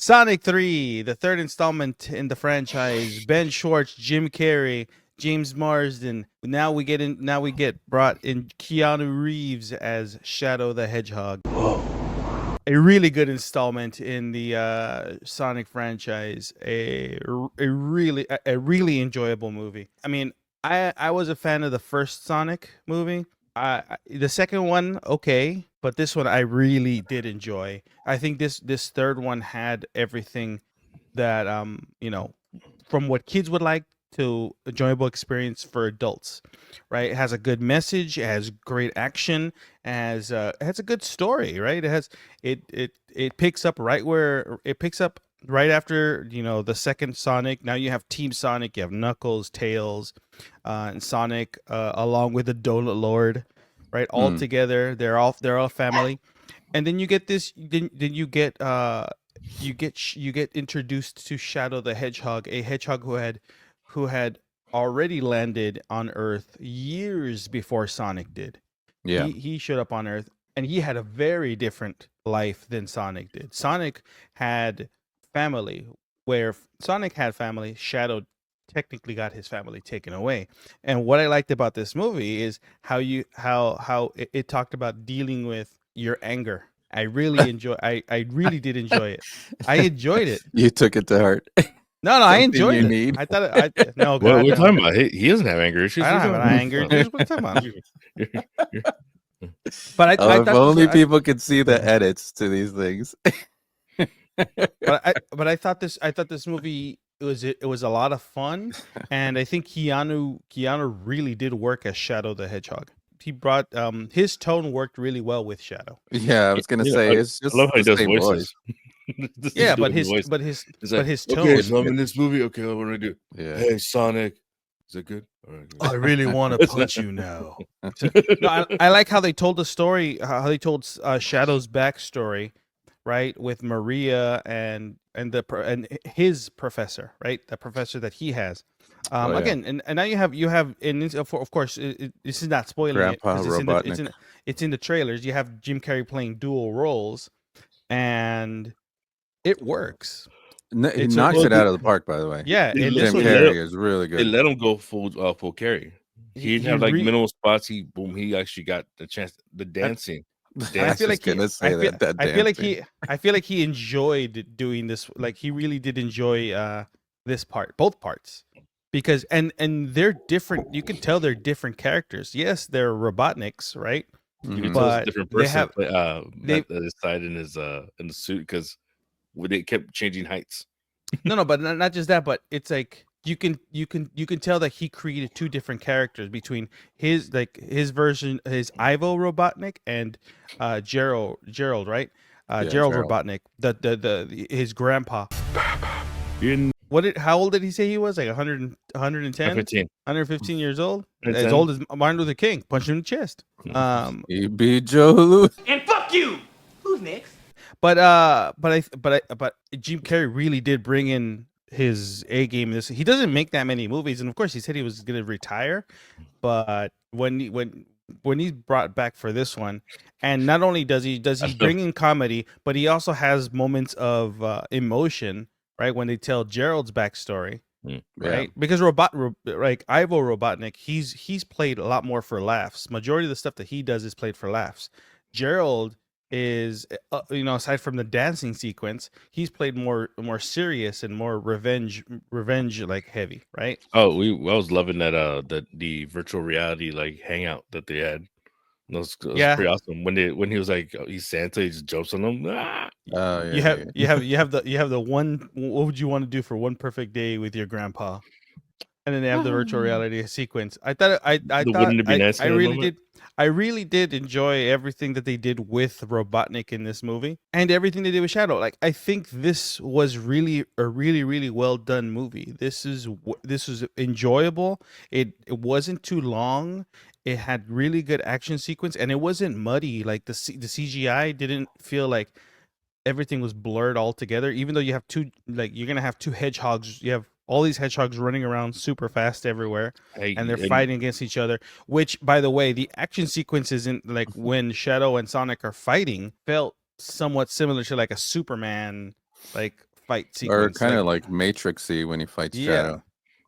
Sonic 3, the third installment in the franchise. Ben Schwartz, Jim Carrey, James Marsden. Now we get brought in Keanu Reeves as Shadow the Hedgehog. Whoa. A really good installment in the Sonic franchise. A really enjoyable movie. I mean, I was a fan of the first Sonic movie. The second one, okay, but this one I really did enjoy. I think this third one had everything that from what kids would like to enjoyable experience for adults, right? It has a good message, it has great action, it has a good story, right? It picks up right after the second Sonic. Now you have Team Sonic, you have Knuckles, Tails, and Sonic, along with the Donut Lord, right? All together, they're all family, and then you get this. Then you get you get introduced to Shadow the Hedgehog, a hedgehog who had already landed on Earth years before Sonic did. Yeah. He showed up on Earth, and he had a very different life than Sonic did. Sonic had family. Where Sonic had family, Shadow technically got his family taken away. And what I liked about this movie is how it talked about dealing with your anger. I really really did enjoy it. I enjoyed it. You took it to heart. No, I Something enjoyed you it. need. I thought it, no, What God, are we no. talking about? He doesn't have anger issues. I don't have an anger issues. What are you talking about? But I If thought only this, people could see the edits to these things. but I thought this movie it was a lot of fun, and I think Keanu really did work as Shadow the Hedgehog. He brought his tone worked really well with Shadow. Yeah, I was gonna say it's just I love how he the does same voices. voice. Yeah, but doing his voice. but his It's but like, his tone. okay, so I'm in this movie. Okay, what do I do? Yeah. Hey, Sonic, is that good? All right, good. I really want to punch you now. No, I like how they told the story, how they told Shadow's backstory, right, with Maria and his professor, right, the professor that he has. Oh, yeah. Again, and now you have, and of course, this is not spoiling Grandpa it because Robotnik. it's in the trailers. You have Jim Carrey playing dual roles, and it works. He It's knocks well, it out of the park, by the way. Yeah, They and let this Jim one, Carrey is really They good. let him go full carry. He didn't have like minimal spots. He actually got the chance. The dancing. I feel like I feel like he enjoyed doing this. Like he really did enjoy this part, both parts, because and they're different. You can tell they're different characters. Yes, they're Robotniks, right? You can Mhm. tell it's But a different they person. have- Matt decided in the suit because they kept changing heights. No, but not just that. But it's like you can tell that he created two different characters between his version, his Ivo Robotnik, and Gerald, right? Gerald Gerald. Robotnik, his grandpa. How old did he say he was? Like 100, 110? 115 years old? As old as Martin Luther King. Punched him in the chest. He beat Joe Louis. And fuck you. Who's next? But Jim Carrey really did bring in his A game. He doesn't make that many movies, and of course he said he was going to retire. But when he's brought back for this one, and not only does he bring in comedy, but he also has moments of emotion, right? When they tell Gerald's backstory, right? Because like Ivo Robotnik, he's played a lot more for laughs. Majority of the stuff that he does is played for laughs. Gerald is aside from the dancing sequence, he's played more serious and more revenge like heavy, right? Oh, I was loving that the virtual reality like hangout that they had. That was pretty awesome. When he was like he's Santa, he just jumps on them. Ah! Oh, yeah, You have the one. What would you want to do for one perfect day with your grandpa? And then they have the virtual reality sequence. Wouldn't it be nice? I really did enjoy everything that they did with Robotnik in this movie, and everything they did with Shadow. Like I think this was really a really well done movie. This was enjoyable. It wasn't too long. It had really good action sequence, and it wasn't muddy. Like the CGI didn't feel like everything was blurred all together. Even though you have you're gonna have two hedgehogs. You have all these hedgehogs running around super fast everywhere, and they're fighting against each other. Which, by the way, the action sequences in like when Shadow and Sonic are fighting felt somewhat similar to like a Superman like fight Or sequence. kind of like Matrixy when he fights Shadow.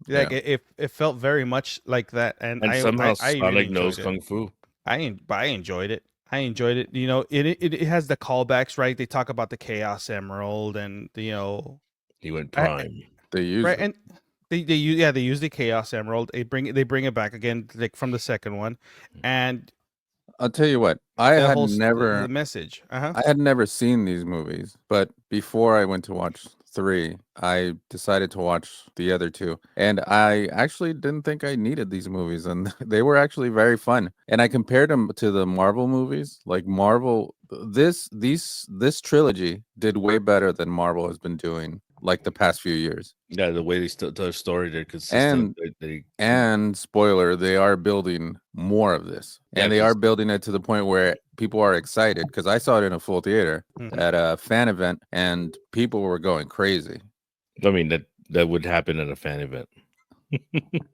Like it felt very much like that, and somehow I Sonic really knows enjoyed it. kung fu. I enjoyed it. I enjoyed it. You know, it has the callbacks, right? They talk about the Chaos Emerald, and you know, He went prime. They use right, it. and they use the Chaos Emerald. They bring it back again, like from the second one, and I'll tell you what, I the had whole never the message. I had never seen these movies, but before I went to watch 3, I decided to watch the other 2. And I actually didn't think I needed these movies, and they were actually very fun. And I compared them to the Marvel movies. Like Marvel, this trilogy did way better than Marvel has been doing like the past few years. Yeah, the way they still tell a story, they're consistent. And spoiler, they are building more of this, and they are building it to the point where people are excited, because I saw it in a full theater at a fan event, and people were going crazy. I mean, that would happen at a fan event.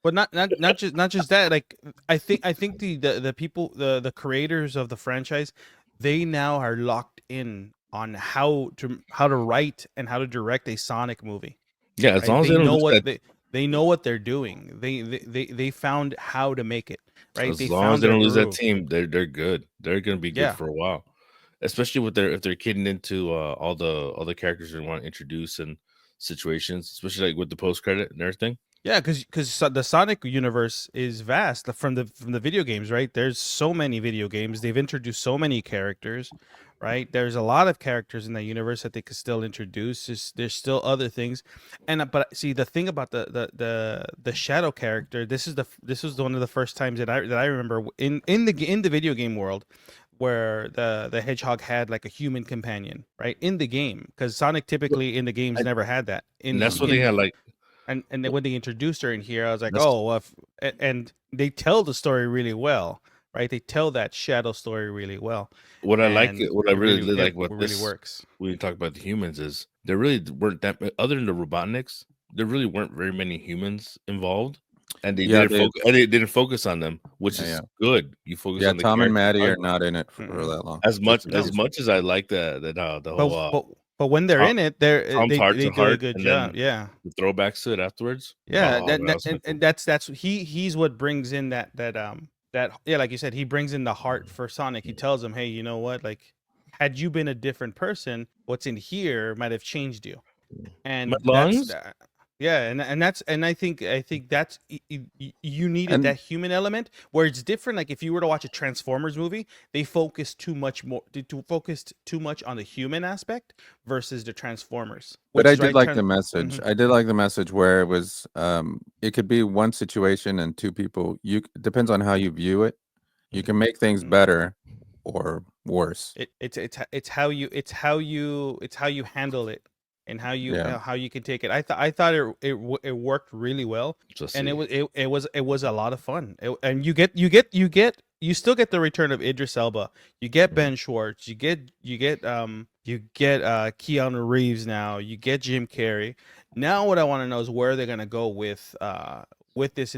But not just that. Like I think the people, the creators of the franchise, they now are locked in on how to write and how to direct a Sonic movie. Yeah, as long as they know what they know what they're doing. They found how to make it right. As long as they don't lose that team, they're good. They're gonna be good for a while, especially with if they're getting into all the characters they want to introduce and situations, especially like with the post credit and everything. Yeah, because the Sonic universe is vast from the video games, right? There's so many video games. They've introduced so many characters, right? There's a lot of characters in that universe that they could still introduce. There's still other things, but see the thing about the Shadow character. This was one of the first times that I remember in the video game world where the Hedgehog had like a human companion, right? In the game, because Sonic typically in the games never had that. And that's what they had like. And then when they introduced her in here, I was like, oh, well, and they tell the story really well, right? They tell that Shadow story really well. What I really like what really this works. When you talk about the humans, is there really weren't that other than the Robotniks, there really weren't very many humans involved, and they didn't focus on them, which is good. You focus on the Tom and Maddie are not in it for that long. As much as I like the whole. But when they're in it, they do a good job. Yeah, the throwbacks to it afterwards. Yeah, and that's he's what brings in that like you said, he brings in the heart for Sonic. He tells him, hey, you know what? Like, had you been a different person, what's in here might have changed you. And lungs. Yeah, and I think that's you needed that human element where it's different. Like if you were to watch a Transformers movie, they focus too much on the human aspect versus the Transformers. But I did like the message. I did like the message where it was it could be one situation and two people. It depends on how you view it. You can make things better or worse. It's how you handle it. And how you can take it. I thought it worked really well, and it was a lot of fun. And you still get the return of Idris Elba. You get Ben Schwartz. You get Keanu Reeves now. You get Jim Carrey. Now what I want to know is where they're gonna go with this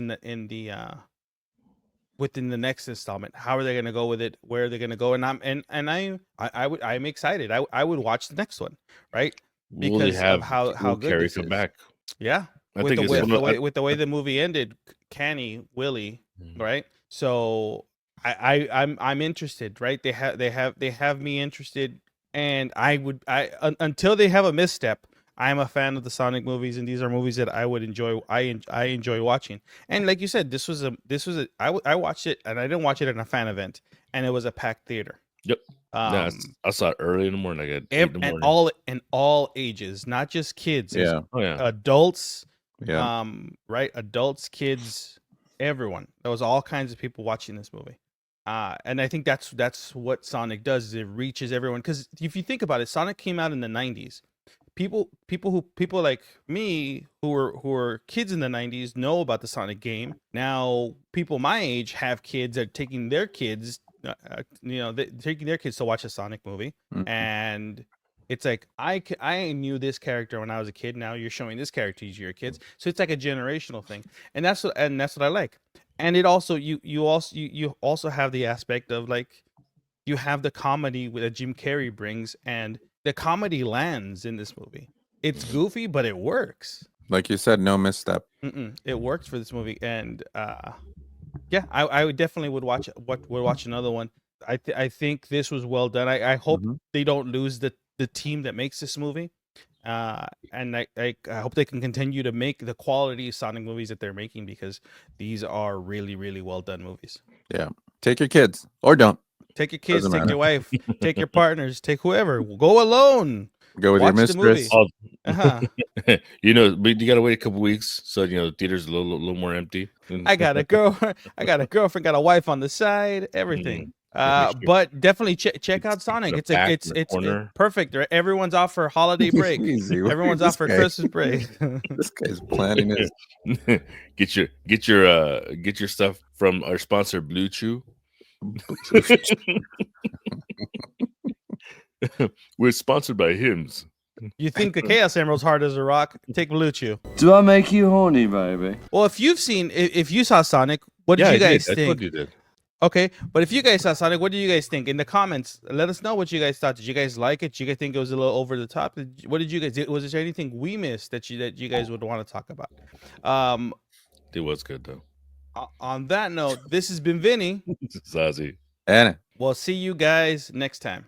within the next installment. How are they going to go with it? Where are they going to go? And I'm excited. I would watch the next one, right? Because of how good this is. Back. Yeah, with the way the movie ended, Canny Willie, right? So I'm interested, right? They have me interested, and until they have a misstep, I'm a fan of the Sonic movies, and these are movies that I would enjoy. I enjoy watching. And like you said, I watched it, and I didn't watch it at a fan event, and it was a packed theater. Yep. I saw it early in the morning. Like and all ages, not just kids. Yeah. Adults. Yeah. Right. Adults, kids, everyone. There was all kinds of people watching this movie. And I think that's what Sonic does. Is it reaches everyone. Because if you think about it, Sonic came out in the 90s. People like me who were kids in the 90s know about the Sonic game. Now people my age have kids, are taking their kids. Taking their kids to watch a Sonic movie, and it's like I knew this character when I was a kid. Now you're showing this character to your kids, so it's like a generational thing, and that's what I like. And it also you also have the aspect of like you have the comedy that Jim Carrey brings, and the comedy lands in this movie. It's goofy, but it works. Like you said, no misstep. It works for this movie, and yeah, I would definitely would watch another one. I think this was well done. I hope they don't lose the team that makes this movie, and I hope they can continue to make the quality Sonic movies that they're making, because these are really, really well done movies. Yeah, take your kids or don't. Take your kids, take your wife, take your partners, take whoever. Go alone. Go with Watch your the movie. mistress. You know, but you gotta wait a couple weeks, so you know the theater's a little more empty. I got a girlfriend, got a wife on the side, everything. But definitely check out Sonic. It's perfect. Everyone's off for holiday break. Easy. Everyone's off for Christmas break. This guy's planning it. Get your stuff from our sponsor Blue Chew. We're sponsored by Hims. You think the Chaos Emerald's hard as a rock? Take Blue Chew. Do I make you horny, baby? Well, if you saw Sonic, what did you guys think? I told you that. Okay, but if you guys saw Sonic, what do you guys think? In the comments, let us know what you guys thought. Did you guys like it? Did you guys think it was a little over the top? What did you guys? Was there anything we missed that you guys would want to talk about? It was good though. On that note, this has been Vinny. Zazie. Anna. We'll see you guys next time.